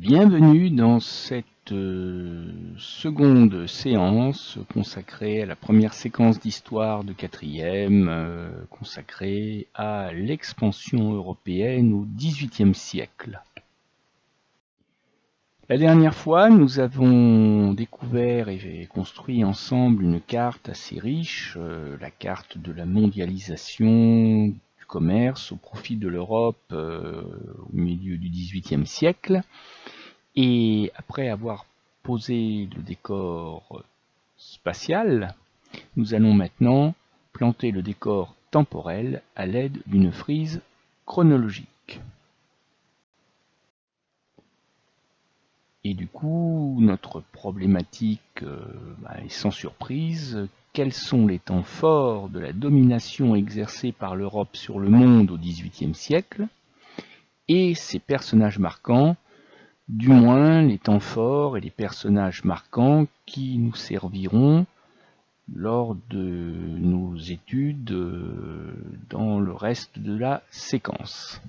Bienvenue dans cette seconde séance consacrée à la première séquence d'histoire de quatrième, consacrée à l'expansion européenne au XVIIIe siècle. La dernière fois, nous avons découvert et construit ensemble une carte assez riche, la carte de la mondialisation du commerce au profit de l'Europe au milieu du XVIIIe siècle. Et après avoir posé le décor spatial, nous allons maintenant planter le décor temporel à l'aide d'une frise chronologique. Et du coup, notre problématique est sans surprise. Quels sont les temps forts de la domination exercée par l'Europe sur le monde au XVIIIe siècle et ses personnages marquants, du moins les temps forts et les personnages marquants qui nous serviront lors de nos études dans le reste de la séquence.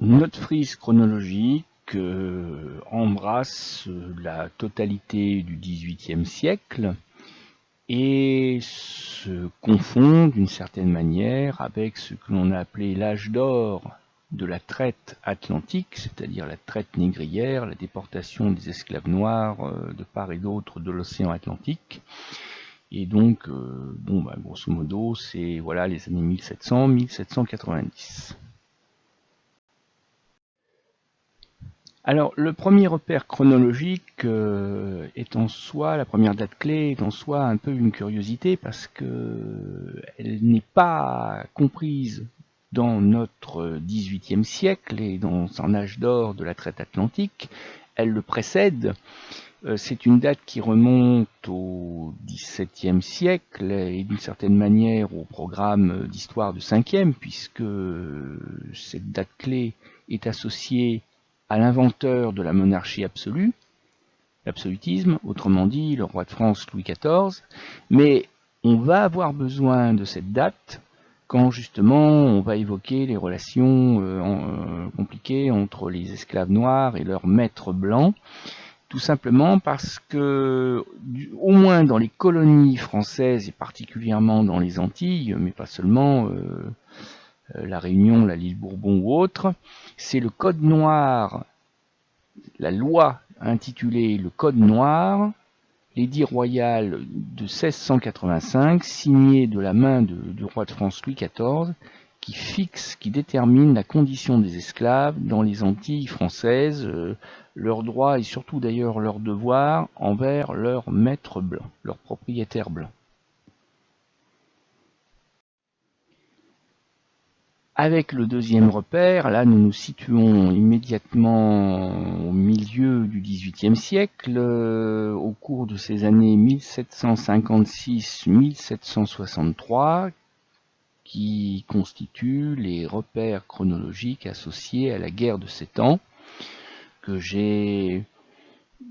Notre frise chronologique embrasse la totalité du XVIIIe siècle et se confond d'une certaine manière avec ce que l'on a appelé l'âge d'or de la traite atlantique, c'est-à-dire la traite négrière, la déportation des esclaves noirs de part et d'autre de l'océan Atlantique. Et donc, grosso modo, c'est voilà, les années 1700-1790. Alors, le premier repère chronologique est en soi, la première date clé est en soi un peu une curiosité parce que elle n'est pas comprise dans notre XVIIIe siècle et dans son âge d'or de la traite atlantique. Elle le précède. C'est une date qui remonte au XVIIe siècle et d'une certaine manière au programme d'histoire de 5e, puisque cette date clé est associée à l'inventeur de la monarchie absolue, l'absolutisme, autrement dit le roi de France Louis XIV, mais on va avoir besoin de cette date quand justement on va évoquer les relations compliquées entre les esclaves noirs et leurs maîtres blancs, tout simplement parce que, au moins dans les colonies françaises et particulièrement dans les Antilles, mais pas seulement la Réunion, la l'île Bourbon ou autre, c'est le Code noir, la loi intitulée le Code noir, l'édit royal de 1685, signé de la main du roi de France Louis XIV, qui détermine la condition des esclaves dans les Antilles françaises, leurs droits et surtout d'ailleurs leurs devoirs envers leurs maîtres blancs, leurs propriétaires blancs. Avec le deuxième repère, là nous nous situons immédiatement au milieu du XVIIIe siècle, au cours de ces années 1756-1763, qui constituent les repères chronologiques associés à la guerre de 7 ans, que j'ai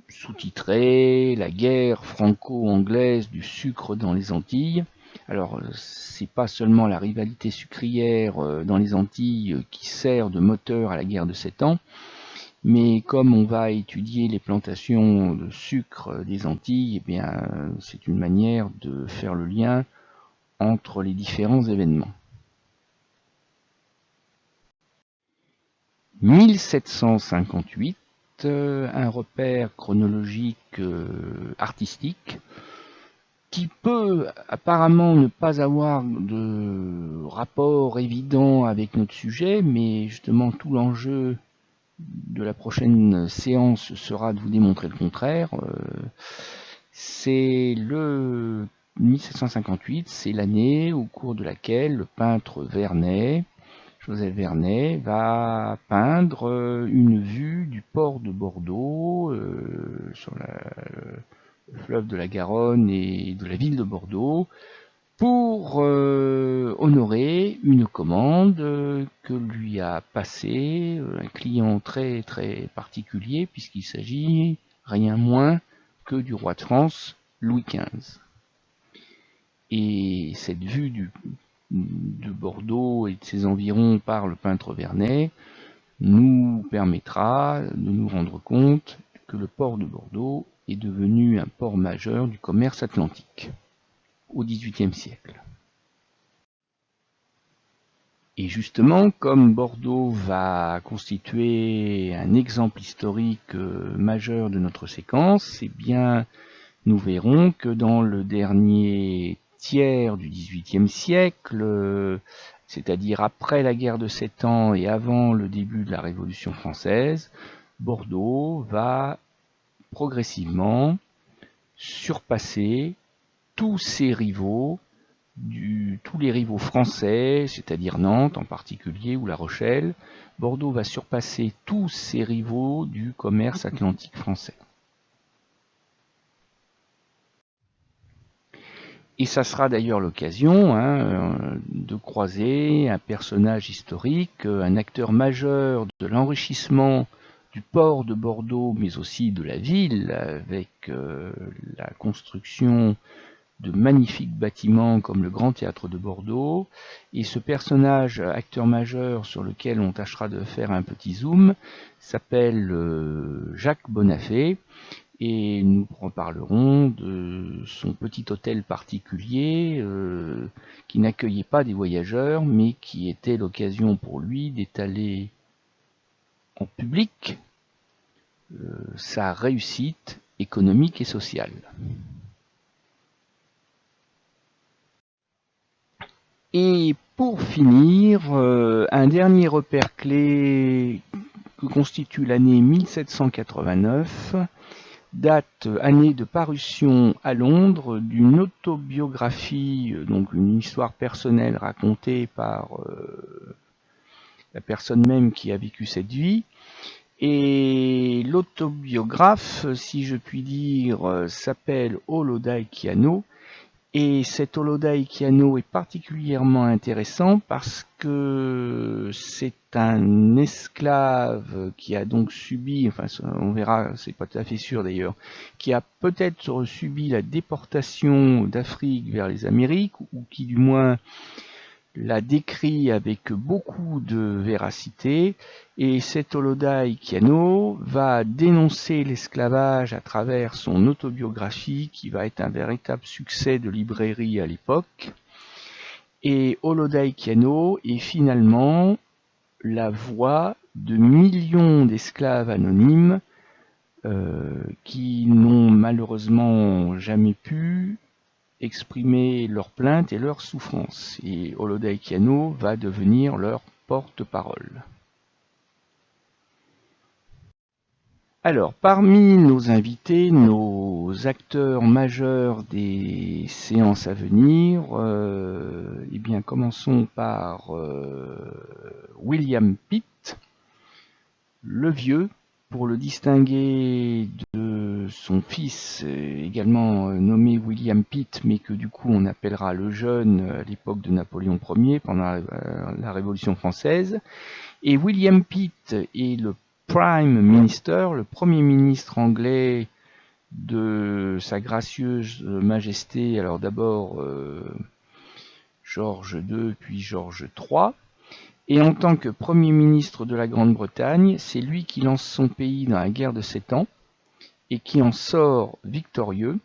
sous-titré « La guerre franco-anglaise du sucre dans les Antilles ». Alors, c'est pas seulement la rivalité sucrière dans les Antilles qui sert de moteur à la guerre de 7 ans, mais comme on va étudier les plantations de sucre des Antilles, eh bien, c'est une manière de faire le lien entre les différents événements. 1758, un repère chronologique artistique qui peut apparemment ne pas avoir de rapport évident avec notre sujet, mais justement tout l'enjeu de la prochaine séance sera de vous démontrer le contraire. C'est le 1758, c'est l'année au cours de laquelle le peintre Joseph Vernet va peindre une vue du port de Bordeaux sur le fleuve de la Garonne et de la ville de Bordeaux pour honorer une commande que lui a passée un client très très particulier puisqu'il s'agit rien moins que du roi de France Louis XV. Et cette vue du de Bordeaux et de ses environs par le peintre Vernet nous permettra de nous rendre compte que le port de Bordeaux est devenu un port majeur du commerce atlantique au XVIIIe siècle. Et justement, comme Bordeaux va constituer un exemple historique majeur de notre séquence, eh bien, nous verrons que dans le dernier tiers du XVIIIe siècle, c'est-à-dire après la guerre de 7 ans et avant le début de la Révolution française, Bordeaux va progressivement surpasser tous ses rivaux, tous les rivaux français, c'est-à-dire Nantes en particulier ou La Rochelle. Bordeaux va surpasser tous ses rivaux du commerce atlantique français. Et ça sera d'ailleurs l'occasion de croiser un personnage historique, un acteur majeur de l'enrichissement du port de Bordeaux, mais aussi de la ville, avec la construction de magnifiques bâtiments comme le Grand Théâtre de Bordeaux. Et ce personnage, acteur majeur, sur lequel on tâchera de faire un petit zoom, s'appelle Jacques Bonafé. Et nous reparlerons de son petit hôtel particulier qui n'accueillait pas des voyageurs, mais qui était l'occasion pour lui d'étaler en public sa réussite économique et sociale. Et pour finir, un dernier repère clé que constitue l'année 1789, année de parution à Londres d'une autobiographie, donc une histoire personnelle racontée par la personne même qui a vécu cette vie. Et l'autobiographe, si je puis dire, s'appelle Olodai Kiano. Et cet Olodai Kiano est particulièrement intéressant parce que c'est un esclave qui a donc subi, enfin on verra, c'est pas tout à fait sûr d'ailleurs, qui a peut-être subi la déportation d'Afrique vers les Amériques, ou qui du moins l'a décrit avec beaucoup de véracité, et cet Olodai Kiano va dénoncer l'esclavage à travers son autobiographie qui va être un véritable succès de librairie à l'époque. Et Olodai Kiano est finalement la voix de millions d'esclaves anonymes qui n'ont malheureusement jamais pu exprimer leurs plaintes et leurs souffrances. Et Olodai Kiano va devenir leur porte-parole. Alors, parmi nos invités, nos acteurs majeurs des séances à venir, eh bien, commençons par William Pitt, le vieux, pour le distinguer de son fils, également nommé William Pitt, mais que du coup on appellera le jeune à l'époque de Napoléon Ier, pendant la Révolution française. Et William Pitt est le Prime Minister, le Premier ministre anglais de Sa Gracieuse Majesté, alors d'abord George II, puis George III. Et en tant que Premier ministre de la Grande-Bretagne, c'est lui qui lance son pays dans la guerre de 7 ans et qui en sort victorieux,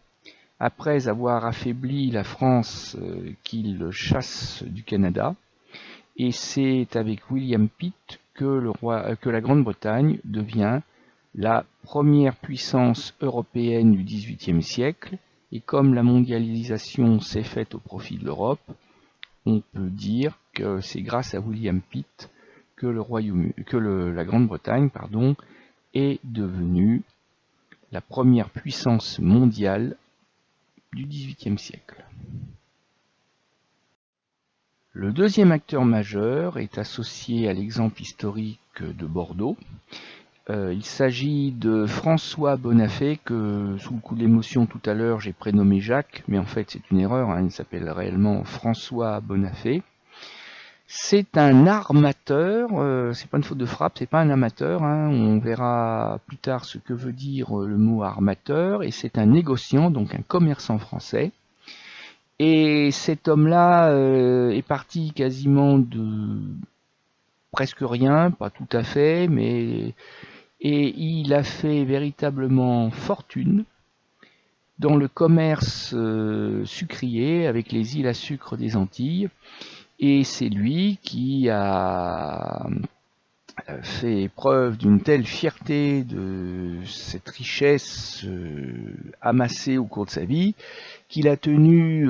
après avoir affaibli la France qu'il chasse du Canada. Et c'est avec William Pitt que la Grande-Bretagne devient la première puissance européenne du XVIIIe siècle. Et comme la mondialisation s'est faite au profit de l'Europe, on peut dire que c'est grâce à William Pitt que la Grande-Bretagne est devenue la première puissance mondiale du XVIIIe siècle. Le deuxième acteur majeur est associé à l'exemple historique de Bordeaux. Il s'agit de François Bonafé, que sous le coup de l'émotion tout à l'heure j'ai prénommé Jacques, mais en fait c'est une erreur, il s'appelle réellement François Bonafé. C'est un armateur, c'est pas une faute de frappe, c'est pas un amateur, on verra plus tard ce que veut dire le mot armateur, et c'est un négociant, donc un commerçant français. Et cet homme-là est parti quasiment de presque rien, pas tout à fait, mais et il a fait véritablement fortune dans le commerce sucrier avec les îles à sucre des Antilles. Et c'est lui qui a fait preuve d'une telle fierté de cette richesse amassée au cours de sa vie qu'il a tenu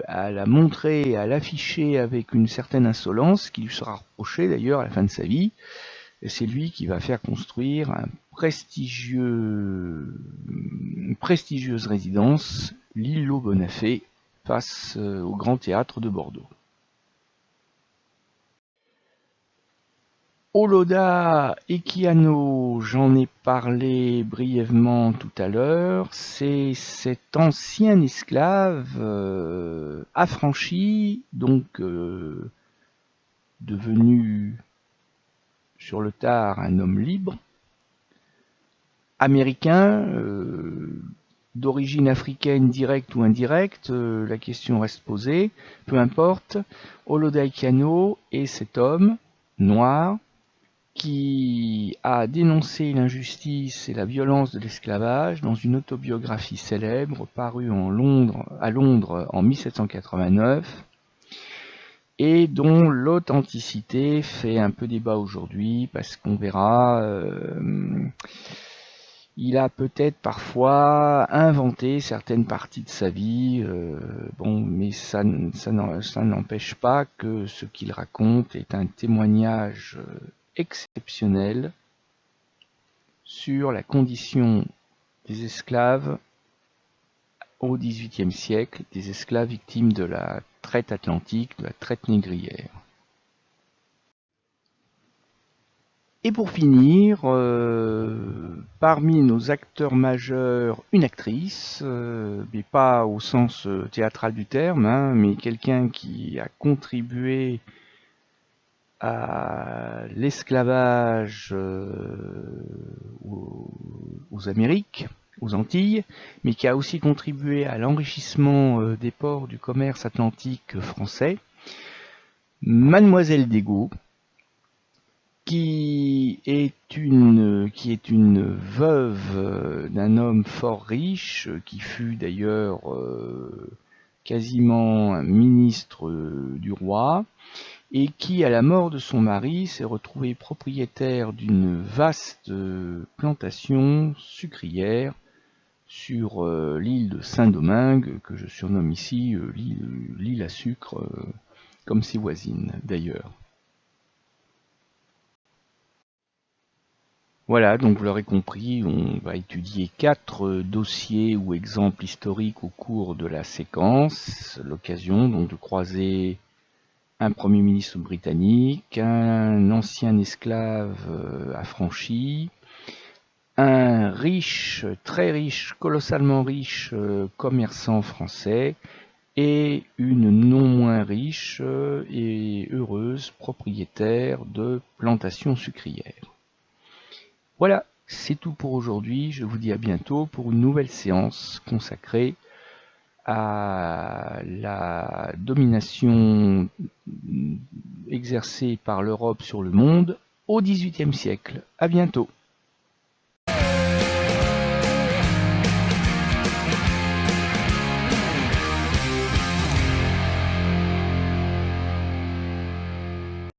à la montrer, à l'afficher avec une certaine insolence, qui lui sera reprochée d'ailleurs à la fin de sa vie. Et c'est lui qui va faire construire une prestigieuse résidence, l'Îlot Bonafé, face au Grand Théâtre de Bordeaux. Oloda Equiano, j'en ai parlé brièvement tout à l'heure, c'est cet ancien esclave affranchi, donc devenu sur le tard un homme libre, américain, d'origine africaine directe ou indirecte, la question reste posée, peu importe. Oloda Equiano est cet homme noir qui a dénoncé l'injustice et la violence de l'esclavage dans une autobiographie célèbre parue à Londres en 1789 et dont l'authenticité fait un peu débat aujourd'hui parce qu'on verra, il a peut-être parfois inventé certaines parties de sa vie, bon, mais ça n'empêche pas que ce qu'il raconte est un témoignage exceptionnel sur la condition des esclaves au XVIIIe siècle, des esclaves victimes de la traite atlantique, de la traite négrière. Et pour finir, parmi nos acteurs majeurs, une actrice, mais pas au sens théâtral du terme, hein, mais quelqu'un qui a contribué à l'esclavage aux Amériques, aux Antilles, mais qui a aussi contribué à l'enrichissement des ports du commerce atlantique français, Mademoiselle Desgaux, qui est une veuve d'un homme fort riche, qui fut d'ailleurs quasiment un ministre du roi, et qui, à la mort de son mari, s'est retrouvée propriétaire d'une vaste plantation sucrière sur l'île de Saint-Domingue, que je surnomme ici l'île à sucre, comme ses voisines d'ailleurs. Voilà, donc vous l'aurez compris, on va étudier 4 dossiers ou exemples historiques au cours de la séquence, l'occasion donc de croiser un Premier ministre britannique, un ancien esclave affranchi, un riche, très riche, colossalement riche commerçant français et une non moins riche et heureuse propriétaire de plantations sucrières. Voilà, c'est tout pour aujourd'hui. Je vous dis à bientôt pour une nouvelle séance consacrée à la domination exercée par l'Europe sur le monde au XVIIIe siècle. À bientôt.